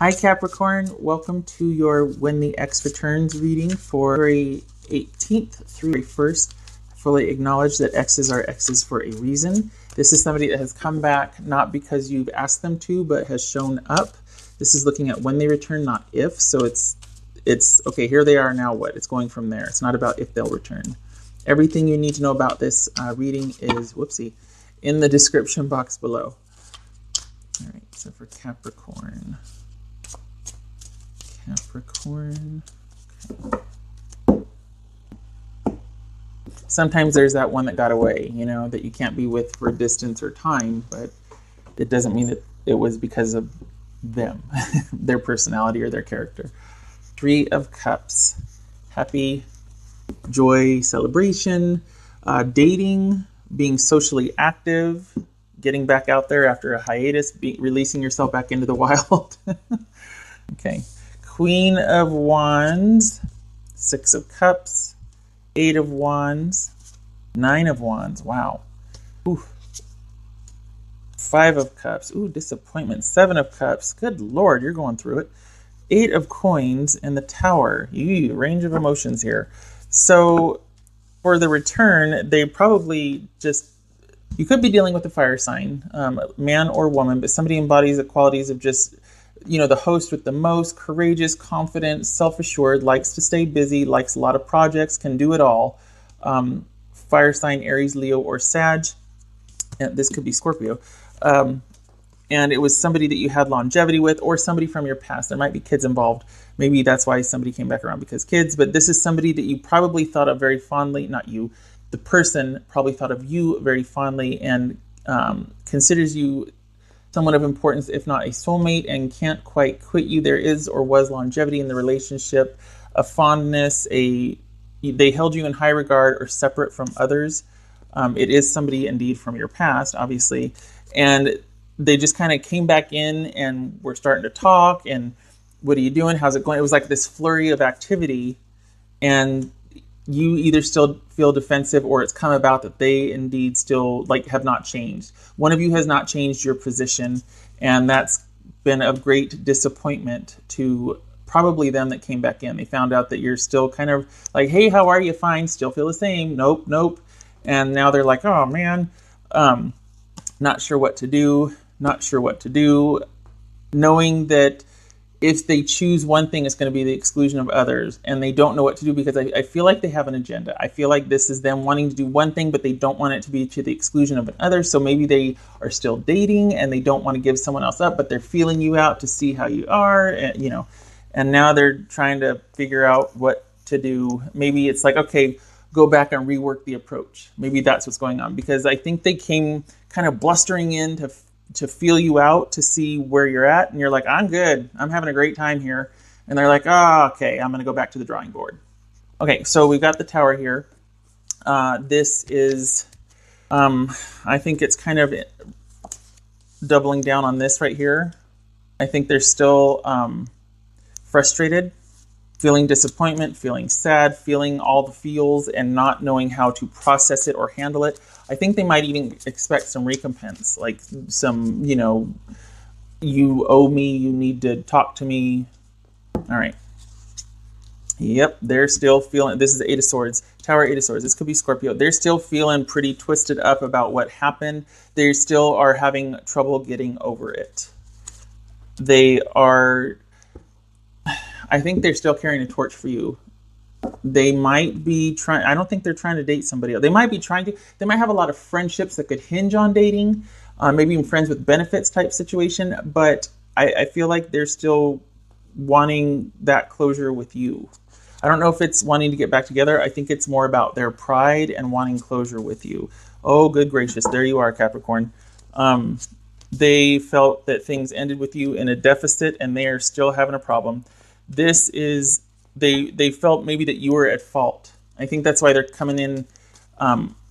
Hi Capricorn, welcome to your When the X Returns reading for February 18th through 1st. Fully acknowledge that X's are X's for a reason. This is somebody that has come back not because you've asked them to, but has shown up. This is looking at when they return, not if. So it's okay, here they are, now what? It's going from there. It's not about if they'll return. Everything you need to know about this reading is, in the description box below. All right, so for Capricorn. Okay. Sometimes there's that one that got away, that you can't be with for distance or time, but it doesn't mean that it was because of them, their personality or their character. 3 of Cups. Happy, joy, celebration, dating, being socially active, getting back out there after a hiatus, releasing yourself back into the wild. Okay. Queen of Wands, 6 of Cups, 8 of Wands, 9 of Wands. Wow. Ooh. 5 of Cups. Ooh, disappointment. 7 of Cups. Good Lord, you're going through it. 8 of Coins and the Tower. Range of emotions here. So for the return, they probably you could be dealing with a fire sign, man or woman, but somebody embodies the qualities of just, the host with the most, courageous, confident, self-assured, likes to stay busy, likes a lot of projects, can do it all. Fire sign, Aries, Leo, or Sag. And this could be Scorpio. And it was somebody that you had longevity with, or somebody from your past. There might be kids involved. Maybe that's why somebody came back around, because kids. But this is somebody that you probably thought of very fondly. Not you. The person probably thought of you very fondly and considers you someone of importance, if not a soulmate, and can't quite quit you. There is or was longevity in the relationship, a fondness, they held you in high regard or separate from others. It is somebody indeed from your past, obviously. And they just kind of came back in and were starting to talk. And what are you doing? How's it going? It was like this flurry of activity. And you either still feel defensive, or it's come about that they indeed still have not changed. One of you has not changed your position, and that's been of great disappointment to probably them that came back in. They found out that you're still kind of like, hey, how are you? Fine. Still feel the same. Nope. And now they're like, oh man, not sure what to do, knowing that if they choose one thing, it's going to be the exclusion of others, and they don't know what to do, because I feel like they have an agenda. I feel like this is them wanting to do one thing, but they don't want it to be to the exclusion of another. So maybe they are still dating and they don't want to give someone else up, but they're feeling you out to see how you are, and now they're trying to figure out what to do. Maybe it's like, okay, go back and rework the approach. Maybe that's what's going on, because I think they came kind of blustering in to feel you out, to see where you're at. And you're like, I'm good. I'm having a great time here. And they're like, okay, I'm going to go back to the drawing board. Okay, so we've got the Tower here. This is, I think it's kind of doubling down on this right here. I think they're still frustrated, feeling disappointment, feeling sad, feeling all the feels, and not knowing how to process it or handle it. I think they might even expect some recompense, like some, you owe me, you need to talk to me. All right. Yep, they're still feeling, this is the 8 of Swords, Tower, 8 of Swords. This could be Scorpio. They're still feeling pretty twisted up about what happened. They still are having trouble getting over it. I think they're still carrying a torch for you. They might be trying, I don't think they're trying to date somebody else. They might have a lot of friendships that could hinge on dating, maybe even friends with benefits type situation, but I feel like they're still wanting that closure with you. I don't know if it's wanting to get back together. I think it's more about their pride and wanting closure with you. Oh, good gracious. There you are, Capricorn. They felt that things ended with you in a deficit, and they are still having a problem. This is, they felt maybe that you were at fault. I think that's why they're coming in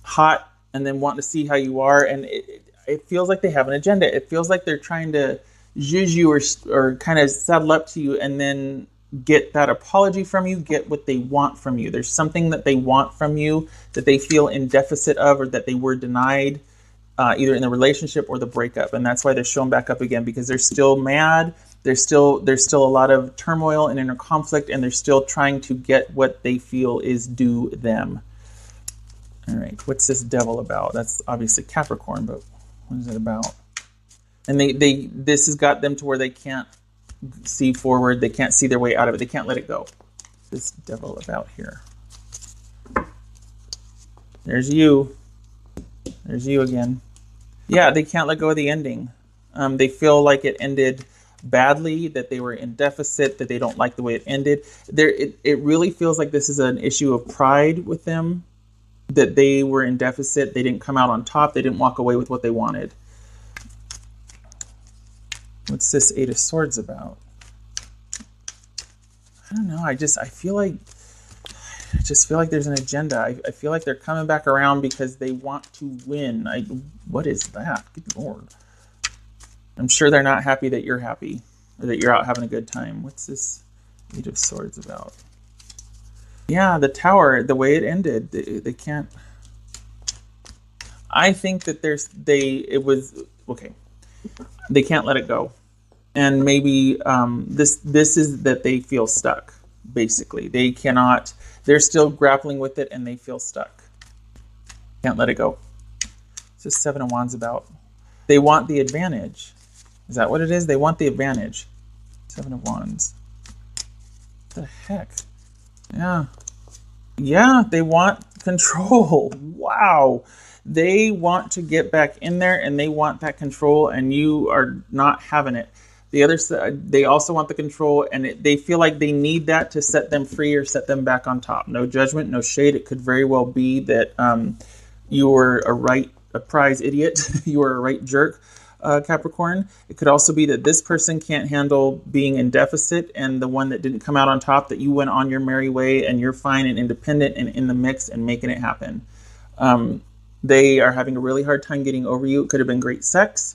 hot and then wanting to see how you are. And it feels like they have an agenda. It feels like they're trying to zhuzh you or kind of saddle up to you and then get that apology from you, get what they want from you. There's something that they want from you that they feel in deficit of, or that they were denied. either in the relationship or the breakup. And that's why they're showing back up again, because they're still mad. There's still a lot of turmoil and inner conflict, and they're still trying to get what they feel is due them. All right, what's this devil about? That's obviously Capricorn, but what is it about? And this has got them to where they can't see forward. They can't see their way out of it. They can't let it go. This devil about here. There's you. There's you again. Yeah, they can't let go of the ending. They feel like it ended badly, that they were in deficit, that they don't like the way it ended. It really feels like this is an issue of pride with them, that they were in deficit, they didn't come out on top, they didn't walk away with what they wanted. What's this Eight of Swords about? I don't know, I feel like there's an agenda. I feel like they're coming back around because they want to win. What is that? Good Lord. I'm sure they're not happy that you're happy, or that you're out having a good time. What's this Eight of Swords about? Yeah, the Tower, the way it ended, they can't. I think that they can't let it go, and maybe this is that they feel stuck. Basically, they cannot. They're still grappling with it, and they feel stuck. Can't let it go. What's this Seven of Wands about? They want the advantage. Is that what it is? They want the advantage. Seven of Wands. What the heck? Yeah. Yeah, they want control. Wow. They want to get back in there, and they want that control, and you are not having it. The other side, they also want the control, and they feel like they need that to set them free or set them back on top. No judgment, no shade. It could very well be that you were a prize idiot. You were a right jerk. Capricorn. It could also be that this person can't handle being in deficit, and the one that didn't come out on top, that you went on your merry way and you're fine and independent and in the mix and making it happen. They are having a really hard time getting over you. It could have been great sex.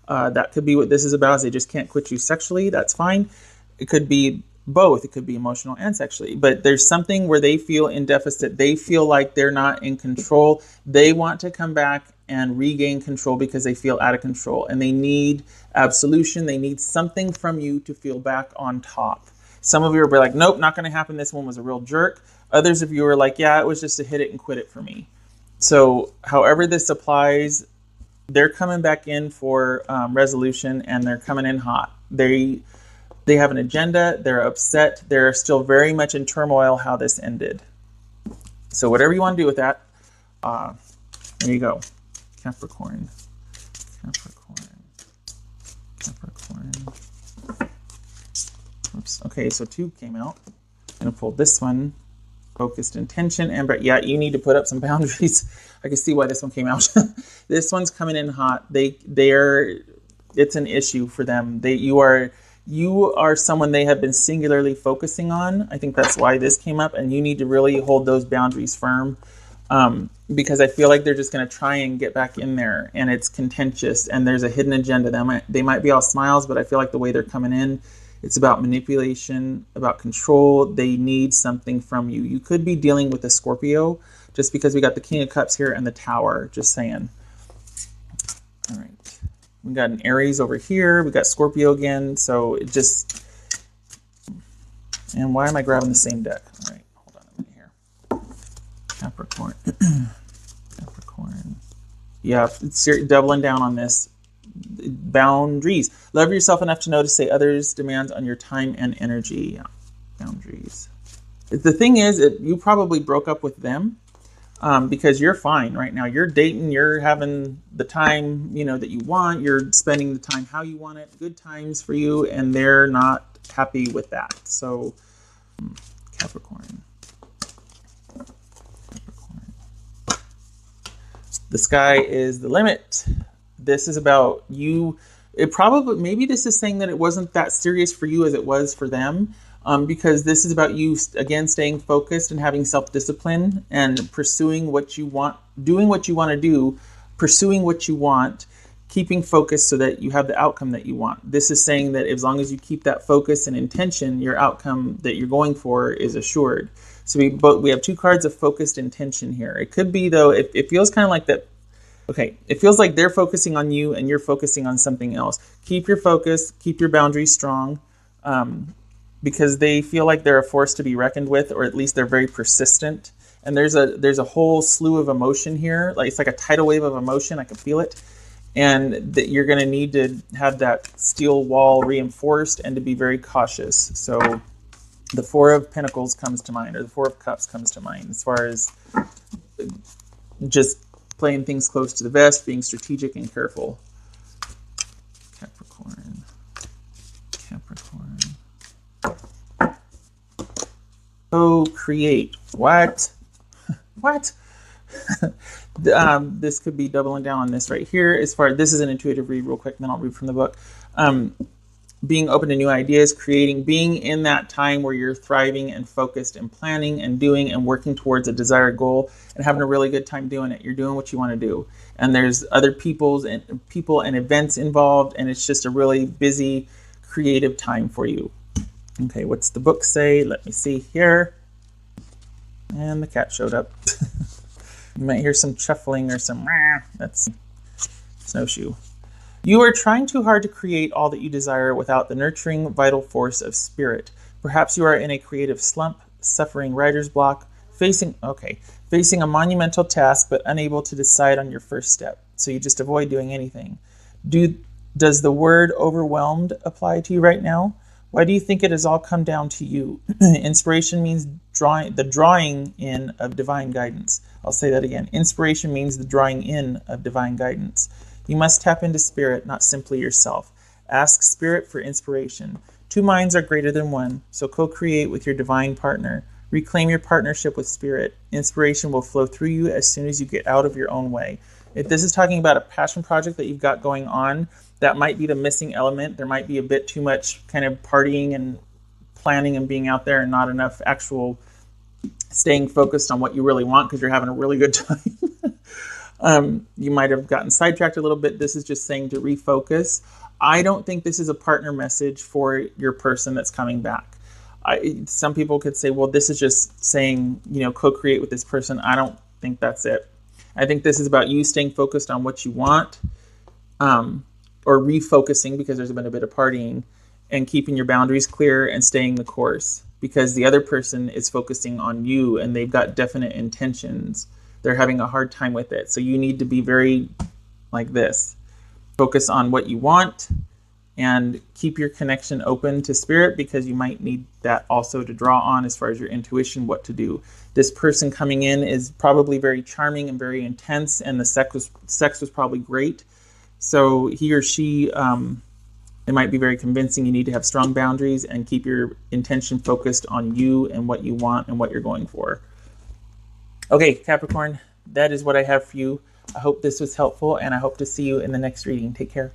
That could be what this is about, is they just can't quit you sexually. That's fine. It could be both. It could be emotional and sexually. But there's something where they feel in deficit. They feel like they're not in control. They want to come back and regain control because they feel out of control, and they need absolution. They need something from you to feel back on top. Some of you are like, nope, not going to happen. This one was a real jerk. Others of you are like, yeah, it was just a hit it and quit it for me. So however this applies, they're coming back in for resolution, and they're coming in hot. They have an agenda. They're upset. They're still very much in turmoil how this ended. So whatever you want to do with that, there you go. Capricorn. Oops. Okay, so 2 came out. I'm going to pull this one. Focused intention. And yeah, you need to put up some boundaries. I can see why this one came out. This one's coming in hot. It's an issue for them. You are someone they have been singularly focusing on. I think that's why this came up, and you need to really hold those boundaries firm. Because I feel like they're just going to try and get back in there, and it's contentious, and there's a hidden agenda. They might be all smiles, but I feel like the way they're coming in, it's about manipulation, about control. They need something from you. You could be dealing with a Scorpio, just because we got the King of Cups here and the Tower, just saying. All right. We got an Aries over here. We got Scorpio again, so it just... And why am I grabbing the same deck? All right, hold on a minute here. Capricorn. Capricorn. Yeah, it's doubling down on this. Boundaries. Love yourself enough to know to say others' demands on your time and energy. Yeah. Boundaries. The thing is, you probably broke up with them because you're fine right now. You're dating. You're having the time that you want. You're spending the time how you want it. Good times for you, and they're not happy with that. So, Capricorn. The sky is the limit. This is about you. Maybe this is saying that it wasn't that serious for you as it was for them, because this is about you, again, staying focused and having self-discipline and pursuing what you want, doing what you want to do, pursuing what you want, keeping focused so that you have the outcome that you want. This is saying that as long as you keep that focus and intention, your outcome that you're going for is assured. So we have 2 cards of focused intention here. It could be, though, it feels kind of like that Okay, it feels like they're focusing on you and you're focusing on something else. Keep your focus, keep your boundaries strong, because they feel like they're a force to be reckoned with, or at least they're very persistent. And there's a whole slew of emotion here. Like, it's like a tidal wave of emotion. I can feel it. And that you're going to need to have that steel wall reinforced and to be very cautious. So the Four of Pentacles comes to mind, or the Four of Cups comes to mind, as far as just playing things close to the vest, being strategic and careful. Capricorn. Co-create. What? What? This could be doubling down on this right here. As far, this is an intuitive read real quick, and then I'll read from the book. Being open to new ideas, creating, being in that time where you're thriving and focused and planning and doing and working towards a desired goal and having a really good time doing it. You're doing what you want to do. And there's other people and events involved, and it's just a really busy, creative time for you. Okay, what's the book say? Let me see here. And the cat showed up. You might hear some shuffling or some, that's snowshoe. You are trying too hard to create all that you desire without the nurturing, vital force of spirit. Perhaps you are in a creative slump, suffering writer's block, facing a monumental task, but unable to decide on your first step. So you just avoid doing anything. Does the word overwhelmed apply to you right now? Why do you think it has all come down to you? Inspiration means the drawing in of divine guidance. I'll say that again. Inspiration means the drawing in of divine guidance. You must tap into spirit, not simply yourself. Ask spirit for inspiration. Two minds are greater than one, so co-create with your divine partner. Reclaim your partnership with spirit. Inspiration will flow through you as soon as you get out of your own way. If this is talking about a passion project that you've got going on, that might be the missing element. There might be a bit too much kind of partying and planning and being out there and not enough actual staying focused on what you really want because you're having a really good time. You might have gotten sidetracked a little bit. This is just saying to refocus. I don't think this is a partner message for your person that's coming back. Some people could say, well, this is just saying, co-create with this person. I don't think that's it. I think this is about you staying focused on what you want, or refocusing because there's been a bit of partying, and keeping your boundaries clear and staying the course, because the other person is focusing on you and they've got definite intentions. They're having a hard time with it. So you need to be very like this. Focus on what you want and keep your connection open to spirit, because you might need that also to draw on as far as your intuition, what to do. This person coming in is probably very charming and very intense, and the sex was probably great. So he or she, it might be very convincing. You need to have strong boundaries and keep your intention focused on you and what you want and what you're going for. Okay, Capricorn, that is what I have for you. I hope this was helpful, and I hope to see you in the next reading. Take care.